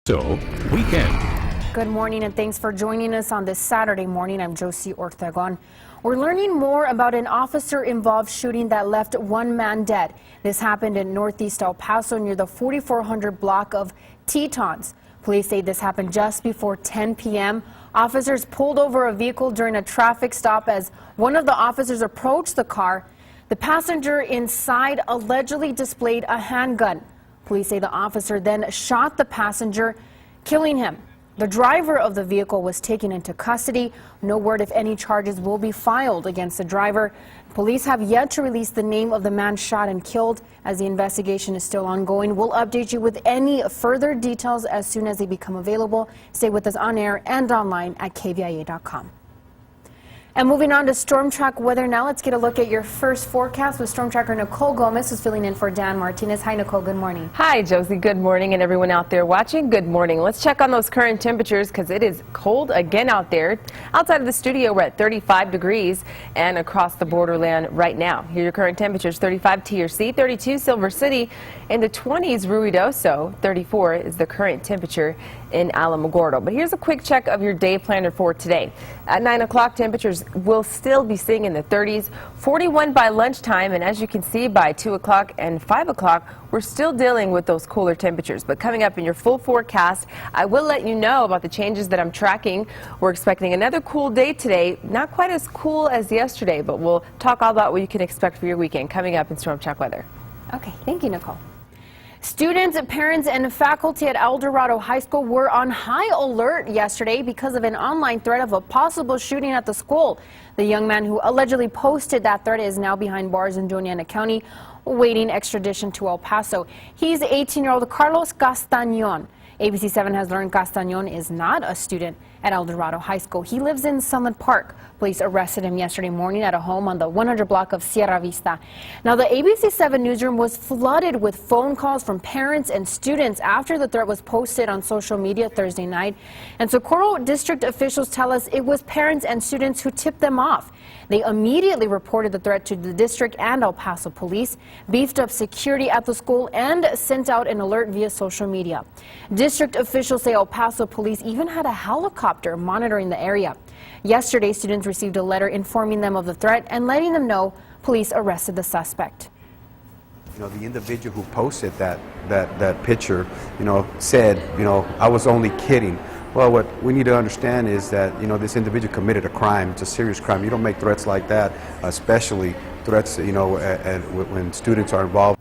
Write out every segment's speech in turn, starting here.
So, weekend. Good morning and thanks for joining us on this Saturday morning. I'm Josie Ortegon. We're learning more about an officer-involved shooting that left one man dead. This happened in northeast El Paso near the 4400 block of Tetons. Police say this happened just before 10 p.m. Officers pulled over a vehicle during a traffic stop as one of the officers approached the car. The passenger inside allegedly displayed a handgun. Police say the officer then shot the passenger, killing him. The driver of the vehicle was taken into custody. No word if any charges will be filed against the driver. Police have yet to release the name of the man shot and killed as the investigation is still ongoing. We'll update you with any further details as soon as they become available. Stay with us on air and online at KVIA.com. And moving on to stormtrack weather now, let's get a look at your first forecast with storm tracker Nicole Gomez, who's filling in for Dan Martinez. Hi, Nicole. Good morning. Hi, Josie. Good morning, and everyone out there watching. Good morning. Let's check on those current temperatures because it is cold again out there. Outside of the studio, we're at 35 degrees, and across the borderland right now. Here are your current temperatures: 35 TRC, 32 Silver City, in the 20s Ruidoso, 34 is the current temperature in Alamogordo. But here's a quick check of your day planner for today. At 9 o'clock, temperatures will still be staying in the 30s, 41 by lunchtime, and as you can see, by 2 o'clock and 5 o'clock, we're still dealing with those cooler temperatures. But coming up in your full forecast, I will let you know about the changes that I'm tracking. We're expecting another cool day today, not quite as cool as yesterday, but we'll talk all about what you can expect for your weekend coming up in Storm Track Weather. Okay, thank you, Nicole. Students, parents, and faculty at El Dorado High School were on high alert yesterday because of an online threat of a possible shooting at the school. The young man who allegedly posted that threat is now behind bars in Doña Ana County, awaiting extradition to El Paso. He's 18-year-old Carlos Castañon. ABC 7 has learned Castañon is not a student at El Dorado High School. He lives in Sunland Park. Police arrested him yesterday morning at a home on the 100 block of Sierra Vista. Now, the ABC 7 newsroom was flooded with phone calls from parents and students after the threat was posted on social media Thursday night. And Socorro district officials tell us it was parents and students who tipped them off. They immediately reported the threat to the district and El Paso police, beefed up security at the school, and sent out an alert via social media. District officials say El Paso police even had a helicopter monitoring the area. Yesterday, students received a letter informing them of the threat and letting them know police arrested the suspect. You know, the individual who posted that picture, said, I was only kidding. Well, what we need to understand is that, this individual committed a crime. It's a serious crime. You don't make threats like that, especially threats, when students are involved.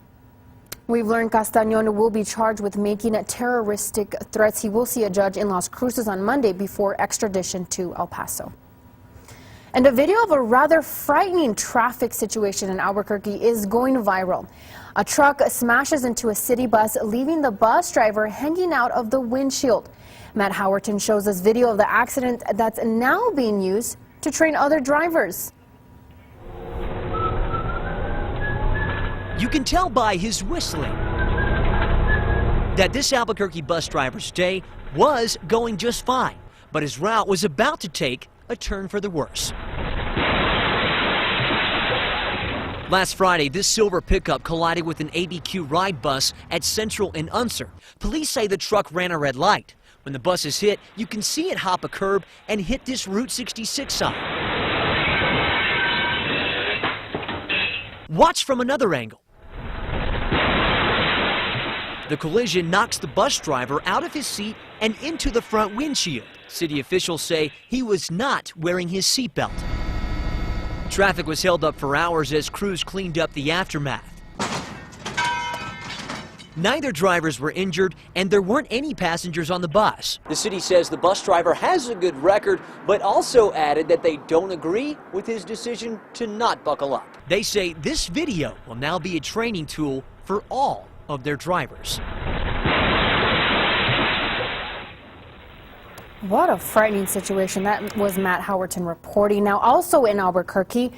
We've learned Castañon will be charged with making terroristic threats. He will see a judge in Las Cruces on Monday before extradition to El Paso. And a video of a rather frightening traffic situation in Albuquerque is going viral. A truck smashes into a city bus, leaving the bus driver hanging out of the windshield. Matt Howerton shows us video of the accident that's now being used to train other drivers. You can tell by his whistling that this Albuquerque bus driver's day was going just fine, but his route was about to take a turn for the worse. Last Friday, this silver pickup collided with an ABQ ride bus at Central in Unser. Police say the truck ran a red light. When the bus is hit, you can see it hop a curb and hit this Route 66 sign. Watch from another angle. The collision knocks the bus driver out of his seat and into the front windshield. City officials say he was not wearing his seatbelt. Traffic was held up for hours as crews cleaned up the aftermath. Neither drivers were injured, and there weren't any passengers on the bus. The city says the bus driver has a good record, but also added that they don't agree with his decision to not buckle up. They say this video will now be a training tool for all of their drivers. What a frightening situation. That was Matt Howerton reporting. Now, also in Albuquerque,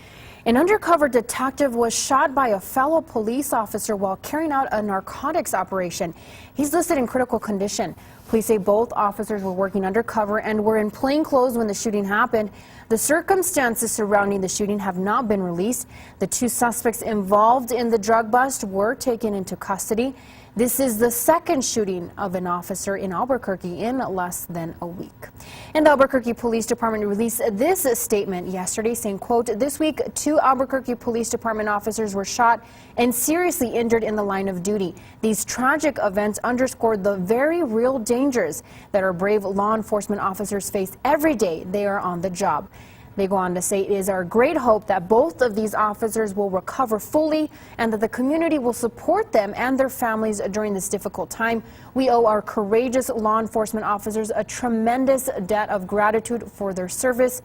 an undercover detective was shot by a fellow police officer while carrying out a narcotics operation. He's listed in critical condition. Police say both officers were working undercover and were in plain clothes when the shooting happened. The circumstances surrounding the shooting have not been released. The two suspects involved in the drug bust were taken into custody. This is the second shooting of an officer in Albuquerque in less than a week. And the Albuquerque Police Department released this statement yesterday saying, quote, "This week, 2 Albuquerque Police Department officers were shot and seriously injured in the line of duty. These tragic events underscored the very real dangers that our brave law enforcement officers face every day they are on the job." They go on to say, "It is our great hope that both of these officers will recover fully and that the community will support them and their families during this difficult time. We owe our courageous law enforcement officers a tremendous debt of gratitude for their service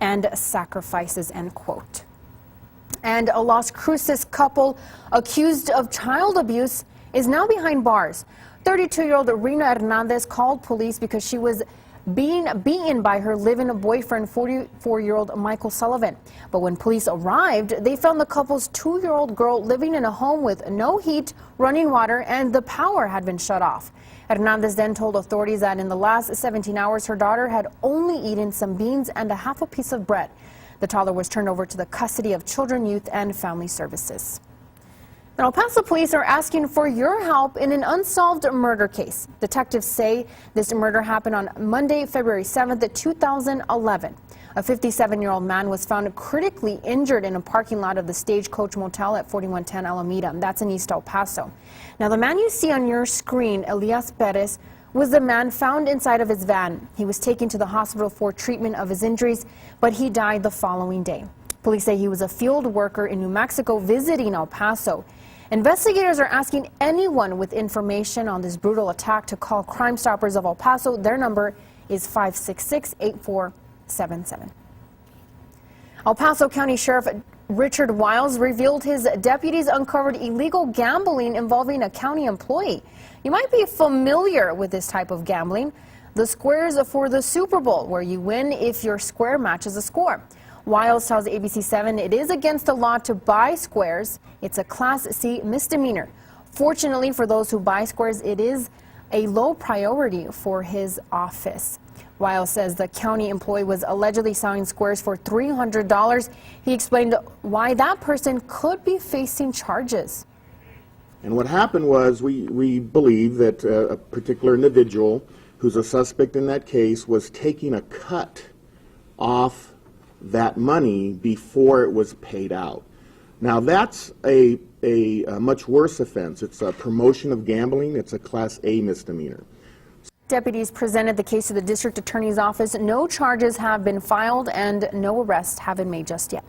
and sacrifices," end quote. And a Las Cruces couple accused of child abuse is now behind bars. 32-year-old Rina Hernandez called police because she was being beaten by her live-in boyfriend, 44-year-old Michael Sullivan. But when police arrived, they found the couple's 2-year-old girl living in a home with no heat, running water, and the power had been shut off. Hernandez then told authorities that in the last 17 hours, her daughter had only eaten some beans and a half a piece of bread. The toddler was turned over to the custody of Children, Youth, and Family Services. Now, El Paso police are asking for your help in an unsolved murder case. Detectives say this murder happened on Monday, February 7th, 2011. A 57-year-old man was found critically injured in a parking lot of the Stagecoach Motel at 4110 Alameda. That's in East El Paso. Now, the man you see on your screen, Elias Perez, was the man found inside of his van. He was taken to the hospital for treatment of his injuries, but he died the following day. Police say he was a field worker in New Mexico visiting El Paso. Investigators are asking anyone with information on this brutal attack to call Crime Stoppers of El Paso. Their number is 566-8477. El Paso County Sheriff Richard Wiles revealed his deputies uncovered illegal gambling involving a county employee. You might be familiar with this type of gambling. The squares for the Super Bowl, where you win if your square matches a score. Wiles tells ABC7 it is against the law to buy squares. It's a Class C misdemeanor. Fortunately for those who buy squares, it is a low priority for his office. Wiles says the county employee was allegedly selling squares for $300. He explained why that person could be facing charges. And what happened was we believe that a particular individual who's a suspect in that case was taking a cut off that money before it was paid out. Now that's a much worse offense. It's a promotion of gambling. It's a Class A misdemeanor. Deputies presented the case to the district attorney's office. No charges have been filed and no arrests have been made just yet.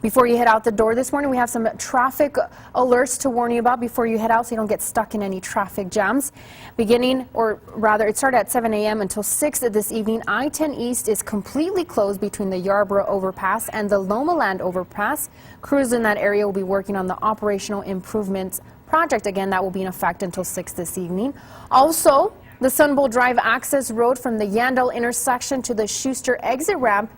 Before you head out the door this morning, we have some traffic alerts to warn you about before you head out so you don't get stuck in any traffic jams. It started at 7 a.m. until 6 this evening. I-10 East is completely closed between the Yarborough Overpass and the Lomaland Overpass. Crews in that area will be working on the operational improvements project. Again, that will be in effect until 6 this evening. Also, the Sunbowl Drive access road from the Yandell intersection to the Schuster exit ramp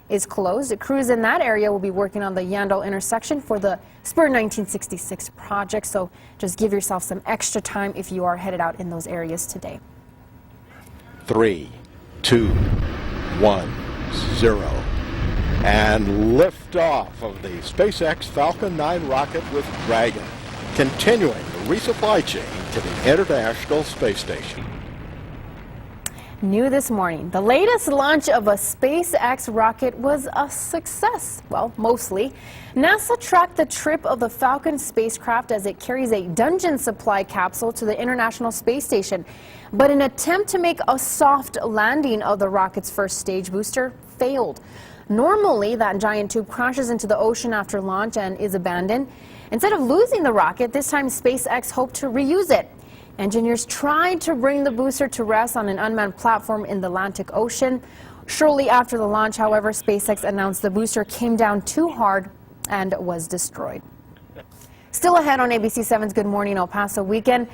is closed. The crews in that area will be working on the Yandell intersection for the Spur 1966 project, so just give yourself some extra time if you are headed out in those areas today. 3, 2, 1, 0. And liftoff of the SpaceX Falcon 9 rocket with Dragon, continuing the resupply chain to the International Space Station. New this morning, the latest launch of a SpaceX rocket was a success. Well, mostly. NASA tracked the trip of the Falcon spacecraft as it carries a Dungeon supply capsule to the International Space Station. But an attempt to make a soft landing of the rocket's first stage booster failed. Normally, that giant tube crashes into the ocean after launch and is abandoned. Instead of losing the rocket, this time SpaceX hoped to reuse it. Engineers tried to bring the booster to rest on an unmanned platform in the Atlantic Ocean. Shortly after the launch, however, SpaceX announced the booster came down too hard and was destroyed. Still ahead on ABC7's Good Morning El Paso weekend,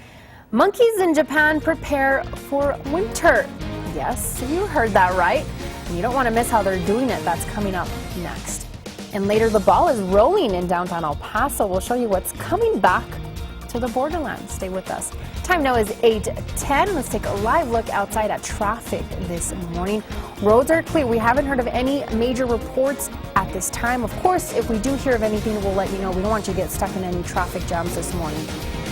monkeys in Japan prepare for winter. Yes, you heard that right. And you don't want to miss how they're doing it. That's coming up next. And later, the ball is rolling in downtown El Paso. We'll show you what's coming back to the borderlands. Stay with us. Time now is 8:10. Let's take a live look outside at traffic this morning. Roads are clear. We haven't heard of any major reports at this time. Of course, if we do hear of anything, we'll let you know. We don't want you to get stuck in any traffic jams this morning.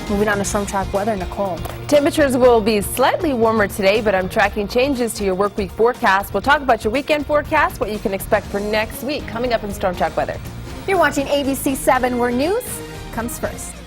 Moving on to storm track weather, Nicole. Temperatures will be slightly warmer today, but I'm tracking changes to your work week forecast. We'll talk about your weekend forecast, what you can expect for next week, coming up in Storm Track weather. You're watching ABC 7, where news comes first.